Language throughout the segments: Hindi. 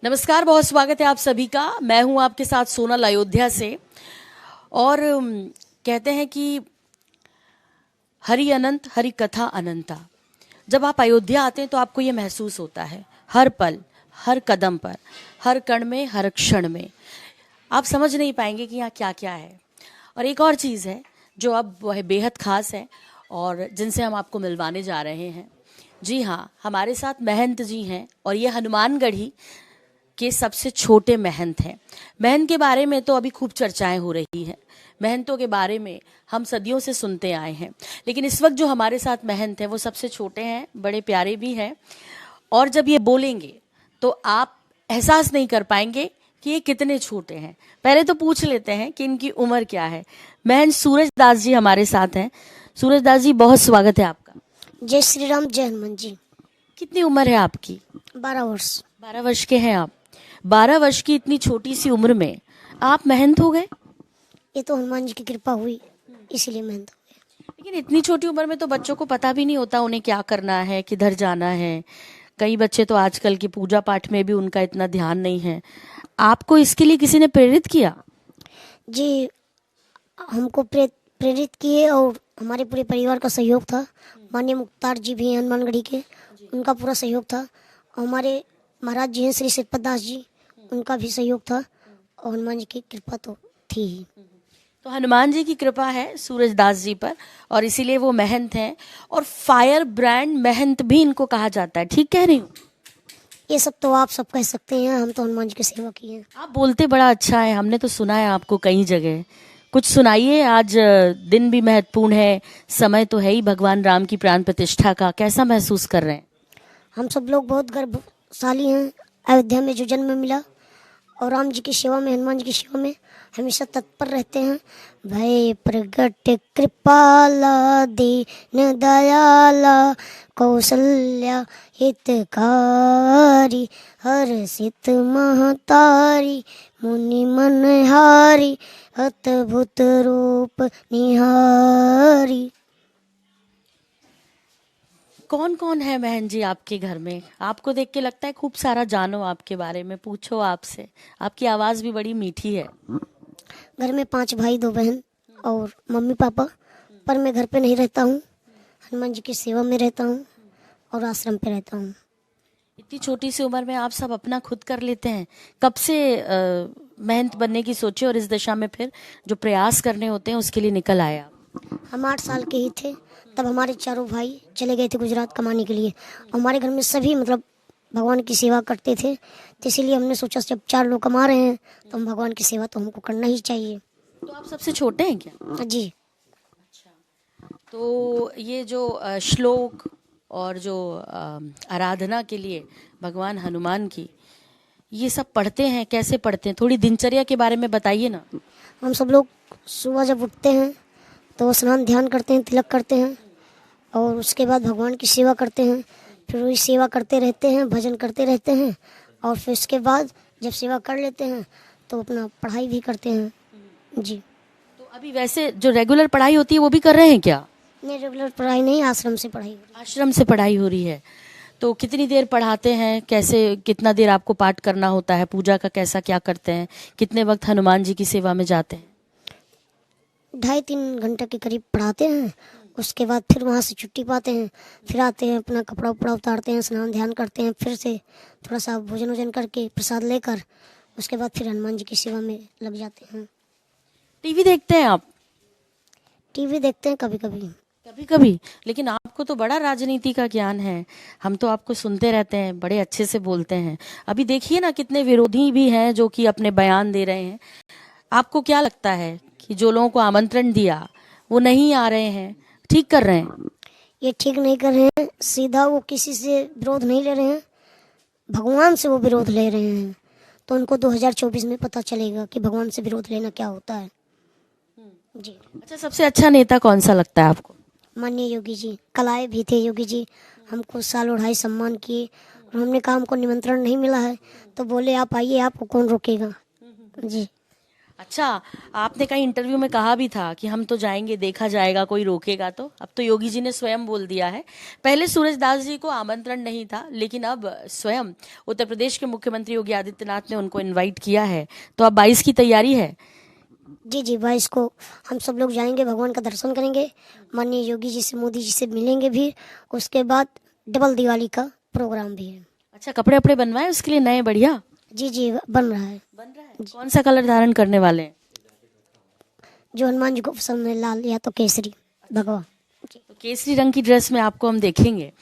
नमस्कार, बहुत स्वागत है आप सभी का। मैं हूं आपके साथ सोनल अयोध्या से। और कहते हैं कि हरि अनंत हरि कथा अनंता। जब आप अयोध्या आते हैं तो आपको ये महसूस होता है हर पल, हर कदम पर, हर कण में, हर क्षण में आप समझ नहीं पाएंगे कि यहाँ क्या क्या है। और एक और चीज़ है जो अब वह बेहद खास है और जिनसे हम आपको मिलवाने जा रहे हैं। जी हाँ, हमारे साथ महंत जी हैं और ये हनुमानगढ़ी के सबसे छोटे महंत हैं। महंत के बारे में तो अभी खूब चर्चाएं हो रही हैं। महंतों के बारे में हम सदियों से सुनते आए हैं, लेकिन इस वक्त जो हमारे साथ महंत हैं वो सबसे छोटे हैं, बड़े प्यारे भी हैं। और जब ये बोलेंगे तो आप एहसास नहीं कर पाएंगे कि ये कितने छोटे हैं। पहले तो पूछ लेते हैं कि इनकी उम्र क्या है। महंत सूरज दास जी हमारे साथ हैं। सूरज दास जी, बहुत स्वागत है आपका। जय श्री राम, जय हनुमान जी। कितनी उम्र है आपकी? 12 वर्ष। 12 वर्ष के हैं आप। 12 वर्ष की इतनी छोटी सी उम्र में आप महंत हो गए। ये तो हनुमान जी की कृपा हुई, इसीलिए मेहनत हो गया। लेकिन इतनी छोटी उम्र में तो बच्चों को पता भी नहीं होता उन्हें क्या करना है, किधर जाना है। कई बच्चे तो आजकल की पूजा पाठ में भी उनका इतना ध्यान नहीं है। आपको इसके लिए किसी ने प्रेरित किया? जी, हमको प्रेरित किए और हमारे पूरे परिवार का सहयोग था। माननीय मुख्तार जी भी हैं हनुमानगढ़ी के, उनका पूरा सहयोग था। और हमारे महाराज जी हैं श्री श्रीपद दास जी, उनका भी सहयोग था। और हनुमान जी की कृपा तो थी ही। तो हनुमान जी की कृपा है सूरज दास जी पर और इसीलिए वो महंत हैं। और फायर ब्रांड महंत भी इनको कहा जाता है। ठीक कह रही हूँ? ये सब तो आप सब कह सकते हैं, हम तो हनुमान जी की सेवा की है। आप बोलते बड़ा अच्छा है, हमने तो सुना है आपको कई जगह। कुछ सुनाइए। आज दिन भी महत्वपूर्ण है, समय तो है ही भगवान राम की प्राण प्रतिष्ठा का। कैसा महसूस कर रहे हैं? हम सब लोग बहुत गर्वशाली हैं। अयोध्या में जो जन्म मिला और राम जी की सेवा में, हनुमान जी की सेवा में हमेशा तत्पर रहते हैं। भय प्रगट कृपाला दीन दयाला कौशल्या हितकारी हर्षित महतारी मुनि मनहारी अद्भुत रूप निहारी। कौन कौन है बहन जी आपके घर में? आपको देख के लगता है खूब सारा जानो आपके बारे में, पूछो आपसे। आपकी आवाज भी बड़ी मीठी है। घर में 5 भाई 2 बहन और मम्मी पापा, पर मैं घर पे नहीं रहता हूँ। हनुमान जी की सेवा में रहता हूँ और आश्रम पे रहता हूँ। इतनी छोटी सी उम्र में आप सब अपना खुद कर लेते हैं। कब से महंत बनने की सोचे और इस दिशा में फिर जो प्रयास करने होते हैं उसके लिए निकल आया? हम 8 साल के ही थे तब हमारे चारों भाई चले गए थे गुजरात कमाने के लिए। हमारे घर में सभी मतलब भगवान की सेवा करते थे, तो इसीलिए हमने सोचा जब 4 लोग कमा रहे हैं तो हम भगवान की सेवा तो हमको करना ही चाहिए। तो आप सबसे छोटे हैं क्या? जी। तो ये जो श्लोक और जो आराधना के लिए भगवान हनुमान की, ये सब पढ़ते हैं, कैसे पढ़ते हैं? थोड़ी दिनचर्या के बारे में बताइए ना। हम सब लोग सुबह जब उठते हैं तो स्नान ध्यान करते हैं, तिलक करते हैं और उसके बाद भगवान की सेवा करते हैं। फिर वही सेवा करते रहते हैं, भजन करते रहते हैं और फिर उसके बाद जब सेवा कर लेते हैं तो अपना पढ़ाई भी करते हैं। जी। तो अभी वैसे जो रेगुलर पढ़ाई होती है वो भी कर रहे हैं क्या? नहीं, रेगुलर पढ़ाई नहीं, आश्रम से पढ़ाई हो रही आश्रम से पढ़ाई हो रही है। तो कितनी देर पढ़ाते हैं, कैसे, कितना देर आपको पाठ करना होता है, पूजा का कैसा क्या करते हैं, कितने वक्त हनुमान जी की सेवा में जाते हैं? 2.5-3 घंटे के करीब पढ़ाते हैं। उसके बाद फिर वहाँ से छुट्टी पाते हैं, फिर आते हैं, अपना कपड़ा उपड़ा उतारते हैं, स्नान ध्यान करते हैं, फिर से थोड़ा सा भोजन वोजन करके प्रसाद लेकर उसके बाद फिर हनुमान जी की सेवा में लग जाते हैं। टीवी देखते हैं आप? टीवी देखते हैं कभी कभी। कभी कभी। लेकिन आपको तो बड़ा राजनीति का ज्ञान है। हम तो आपको सुनते रहते हैं, बड़े अच्छे से बोलते हैं। अभी देखिए ना, कितने विरोधी भी हैं जो कि अपने बयान दे रहे हैं। आपको क्या लगता है कि जो लोगों को आमंत्रण दिया वो नहीं आ रहे हैं, ठीक कर रहे हैं? ये ठीक नहीं कर रहे हैं। सीधा वो किसी से विरोध नहीं ले रहे हैं, भगवान से वो विरोध ले रहे हैं। तो उनको 2024 में पता चलेगा कि भगवान से विरोध लेना क्या होता है। जी। अच्छा, सबसे अच्छा नेता कौन सा लगता है आपको? माननीय योगी जी, कल आए भी थे योगी जी, हमको 1.5 साल सम्मान किए और हमने कहा हमको निमंत्रण नहीं मिला है तो बोले आप आइए, आपको कौन रोकेगा। जी। अच्छा, आपने कहीं इंटरव्यू में कहा भी था कि हम तो जाएंगे, देखा जाएगा, कोई रोकेगा तो। अब तो योगी जी ने स्वयं बोल दिया है। पहले सूरजदास जी को आमंत्रण नहीं था, लेकिन अब स्वयं उत्तर प्रदेश के मुख्यमंत्री योगी आदित्यनाथ ने उनको इनवाइट किया है। तो अब 22 की तैयारी है। जी जी, 22 को हम सब लोग जाएंगे, भगवान का दर्शन करेंगे, माननीय योगी जी से, मोदी जी से मिलेंगे भी। उसके बाद डबल दिवाली का प्रोग्राम भी है। अच्छा, कपड़े वपड़े बनवाए उसके लिए नए बढ़िया? जी जी, बन रहा है। कौन सा कलर धारण करने वाले हैं? जो हनुमान जी को पसंद है, लाल या तो केसरी भगवा। तो केसरी रंग की ड्रेस में आपको हम देखेंगे।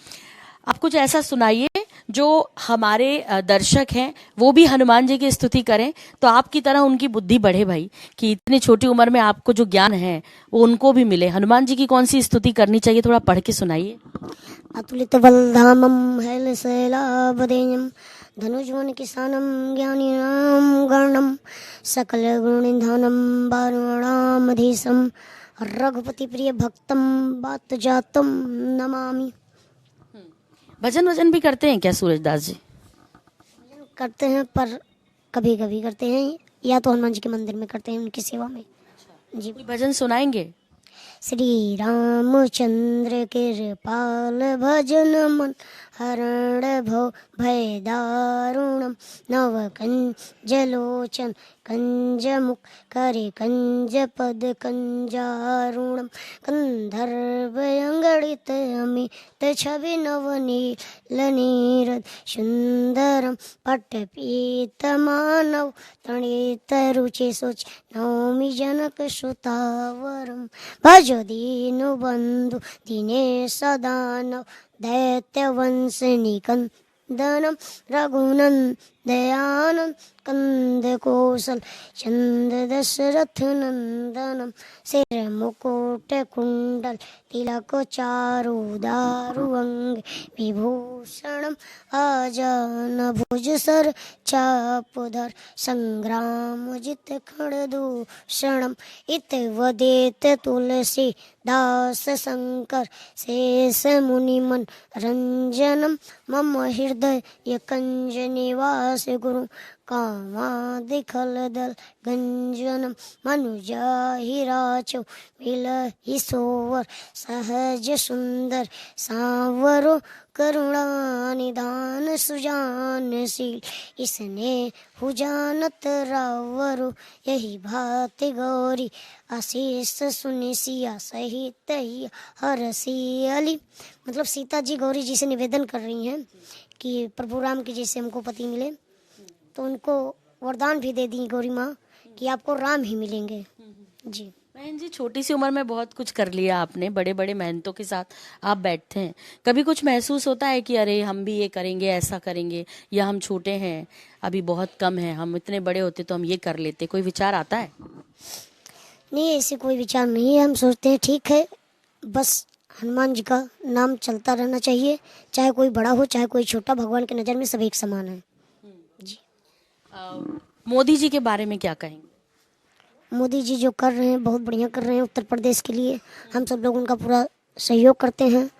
आप कुछ ऐसा सुनाइए जो हमारे दर्शक हैं वो भी हनुमान जी की स्तुति करें, तो आपकी तरह उनकी बुद्धि बढ़े भाई, कि इतनी छोटी उम्र में आपको जो ज्ञान है वो उनको भी मिले। हनुमान जी की कौन सी स्तुति करनी चाहिए, थोड़ा पढ़ के सुनाइए। अतुलित बलधामम हैलशैलाभदेयम धनुज्वन किसानम ज्ञानिनाम गणम सकल गुणनिधानम वारुणामधीशम रघुपति प्रिय भक्तम बात जातम नमामि। भजन वजन भी करते हैं क्या सूरजदास जी? करते हैं, पर कभी कभी करते हैं, या तो हनुमान जी के मंदिर में करते हैं, उनकी सेवा में। जी, कोई भजन सुनाएंगे? श्री रामचंद्र कृपाल भजन मन हरण भव भय दारुणम नव कंज लोचन कंज मुख करे कंज पद कंजारुणम कंधर्व अंगड़ित अमित छवि नवनील नीरद सुंदरम पट पीत मानव तणित रुचि सोच नौमि जनक सुतावरम भजो दीनु बंधु दिनेश दानव दैत्य वंश निकंदनम रघुनंदयानंद कंद कौशल चंद दशरथ नंदनम सिर मुकुट कुंडल तिलक चारु दारु अंग विभूषणम आजान भुज सर चापुधर संग्राम जित खड़दूषणम इत वदेत तुलसी दास शंकर शेष मुनिमन रंजनम मम हृदय कंज निवास गुरु कामादिखल दल गंजनम मनुजाहिराचो मिलहि सोवर सहज सुंदर सांवरो करुणा निदान सुजानशील इसने हुजानत रावरो यही भाति गौरी आशीष सुनि सिया सहित ही हरसी अली। मतलब सीता जी गौरी जी से निवेदन कर रही हैं कि प्रभु राम के जैसे हमको पति मिले, तो उनको वरदान भी दे दी गौरी माँ कि आपको राम ही मिलेंगे। जी बहन जी, छोटी सी उम्र में बहुत कुछ कर लिया आपने, बड़े बड़े मेहनतों के साथ आप बैठते हैं। कभी कुछ महसूस होता है कि अरे हम भी ये करेंगे, ऐसा करेंगे, या हम छोटे हैं, अभी बहुत कम है, हम इतने बड़े होते तो हम ये कर लेते? कोई विचार आता है? नहीं, ऐसे कोई विचार नहीं है। हम सोचते हैं ठीक है, बस हनुमान जी का नाम चलता रहना चाहिए, चाहे कोई बड़ा हो चाहे कोई छोटा, भगवान की नज़र में सब एक समान है। जी, मोदी जी के बारे में क्या कहेंगे? मोदी जी जो कर रहे हैं बहुत बढ़िया कर रहे हैं उत्तर प्रदेश के लिए। हम सब लोग उनका पूरा सहयोग करते हैं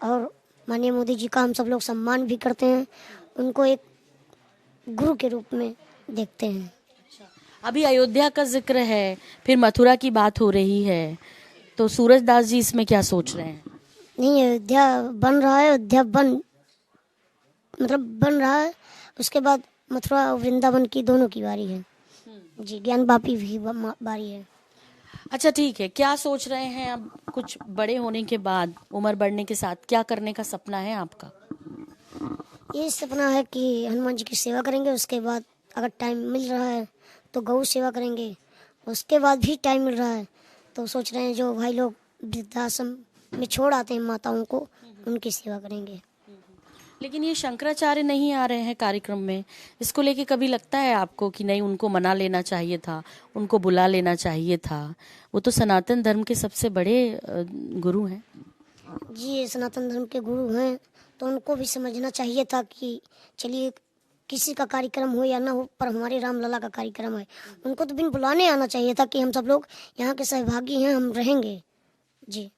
और माननीय मोदी जी का हम सब लोग सम्मान भी करते हैं, उनको एक गुरु के रूप में देखते हैं। अभी अयोध्या का जिक्र है, फिर मथुरा की बात हो रही है, तो सूरजदास जी इसमें क्या सोच रहे हैं? नहीं, अयोध्या बन रहा है, अयोध्या बन रहा है। उसके बाद मथुरा और वृंदावन की दोनों की बारी है। जी, ज्ञान वापी भी बारी है। अच्छा ठीक है, क्या सोच रहे हैं अब कुछ बड़े होने के बाद, उम्र बढ़ने के साथ क्या करने का सपना है आपका? ये सपना है कि हनुमान जी की सेवा करेंगे, उसके बाद अगर टाइम मिल रहा है तो गौ सेवा करेंगे, उसके बाद भी टाइम मिल रहा है तो सोच रहे हैं जो भाई लोग वृद्धाश्रम में छोड़ आते हैं माताओं को, उनकी सेवा करेंगे। लेकिन ये शंकराचार्य नहीं आ रहे हैं कार्यक्रम में, इसको लेके कभी लगता है आपको कि नहीं, उनको मना लेना चाहिए था, उनको बुला लेना चाहिए था? वो तो सनातन धर्म के सबसे बड़े गुरु हैं। जी, ये सनातन धर्म के गुरु हैं, तो उनको भी समझना चाहिए था कि चलिए किसी का कार्यक्रम हो या ना हो, पर हमारे रामलला का कार्यक्रम है, उनको तो बिन बुलाने आना चाहिए था कि हम सब लोग यहाँ के सहभागी हैं, हम रहेंगे। जी,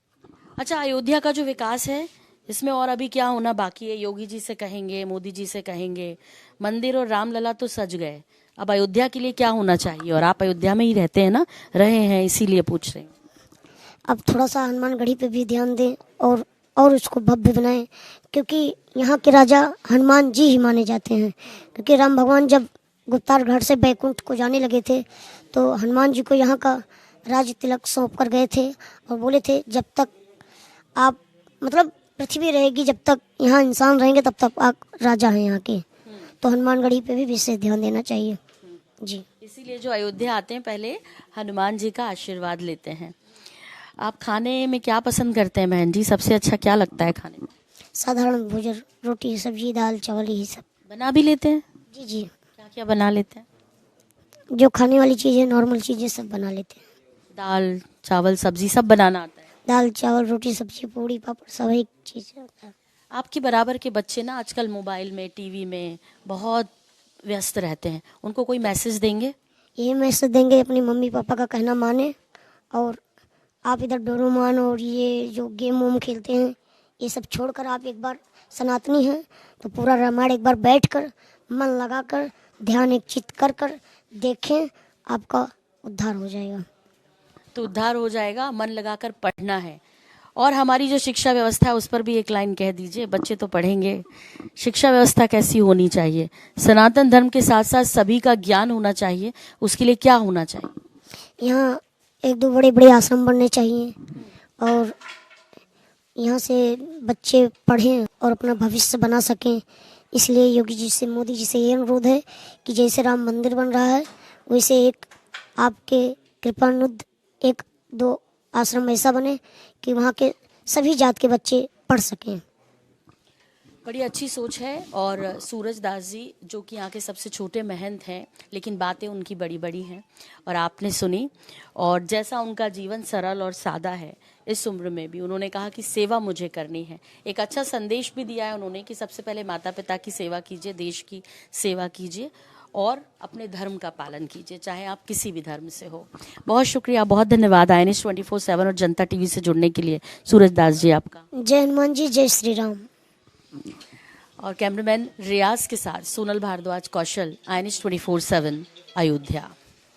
अच्छा, अयोध्या का जो विकास है इसमें और अभी क्या होना बाकी है? योगी जी से कहेंगे, मोदी जी से कहेंगे, मंदिर और रामलला तो सज गए, अब अयोध्या के लिए क्या होना चाहिए? और आप अयोध्या में ही रहते हैं ना, रहे हैं, इसीलिए पूछ रहे हैं। अब थोड़ा सा हनुमानगढ़ी पे भी ध्यान दें और उसको भव्य बनाएं, क्योंकि यहाँ के राजा हनुमान जी ही माने जाते हैं। क्योंकि राम भगवान जब गुप्तारगढ़ से बैकुंठ को जाने लगे थे तो हनुमान जी को यहाँ का राज तिलक सौंप कर गए थे और बोले थे जब तक आप मतलब पृथ्वी रहेगी, जब तक यहाँ इंसान रहेंगे तब तक आप राजा हैं यहाँ के। तो हनुमानगढ़ी पे भी विशेष ध्यान देना चाहिए जी। इसीलिए जो अयोध्या आते हैं पहले हनुमान जी का आशीर्वाद लेते हैं। आप खाने में क्या पसंद करते हैं बहन जी? सबसे अच्छा क्या लगता है खाने में? साधारण भोजन, रोटी सब्जी दाल चावल यही सब। बना भी लेते हैं? जी जी, क्या क्या बना लेते हैं? जो खाने वाली चीज़ें नॉर्मल चीज़ें सब बना लेते हैं। दाल चावल सब्जी सब बनाना आता है? दाल चावल रोटी सब्जी पूड़ी पापड़ सब एक चीज़ होता है। आपके बराबर के बच्चे ना आजकल मोबाइल में टीवी में बहुत व्यस्त रहते हैं, उनको कोई मैसेज देंगे? यही मैसेज देंगे अपनी मम्मी पापा का कहना माने, और आप इधर डोरेमोन और ये जो गेम वोम खेलते हैं ये सब छोड़कर आप एक बार सनातनी हैं तो पूरा रामायण एक बार बैठकर मन लगाकर ध्यान एक चित्त कर कर देखें, आपका उद्धार हो जाएगा। तो उद्धार हो जाएगा, मन लगाकर पढ़ना है। और हमारी जो शिक्षा व्यवस्था है उस पर भी एक लाइन कह दीजिए, बच्चे तो पढ़ेंगे। शिक्षा व्यवस्था कैसी होनी चाहिए? सनातन धर्म के साथ साथ सभी का ज्ञान होना चाहिए, उसके लिए क्या होना चाहिए? यहाँ एक दो बड़े बड़े आश्रम बनने चाहिए और यहाँ से बच्चे पढ़ें और अपना भविष्य बना सकें। इसलिए योगी जी से मोदी जी से ये अनुरोध है कि जैसे राम मंदिर बन रहा है वैसे एक आपके कृपानुद एक दो आश्रम ऐसा बने कि वहाँ के सभी जात के बच्चे पढ़ सकें। बड़ी अच्छी सोच है। और सूरज दास जी जो कि यहाँ के सबसे छोटे महंत हैं, लेकिन बातें उनकी बड़ी बड़ी हैं और आपने सुनी। और जैसा उनका जीवन सरल और सादा है, इस उम्र में भी उन्होंने कहा कि सेवा मुझे करनी है। एक अच्छा संदेश भी दिया है उन्होंने कि सबसे पहले माता पिता की सेवा कीजिए, देश की सेवा कीजिए और अपने धर्म का पालन कीजिए, चाहे आप किसी भी धर्म से हो। बहुत शुक्रिया, बहुत धन्यवाद INS 24/7 और जनता टीवी से जुड़ने के लिए सूरज दास जी आपका। जय हनुमान जी, जय श्री राम। और कैमरामैन रियाज के साथ सोनल भारद्वाज कौशल, INS 24/7 अयोध्या।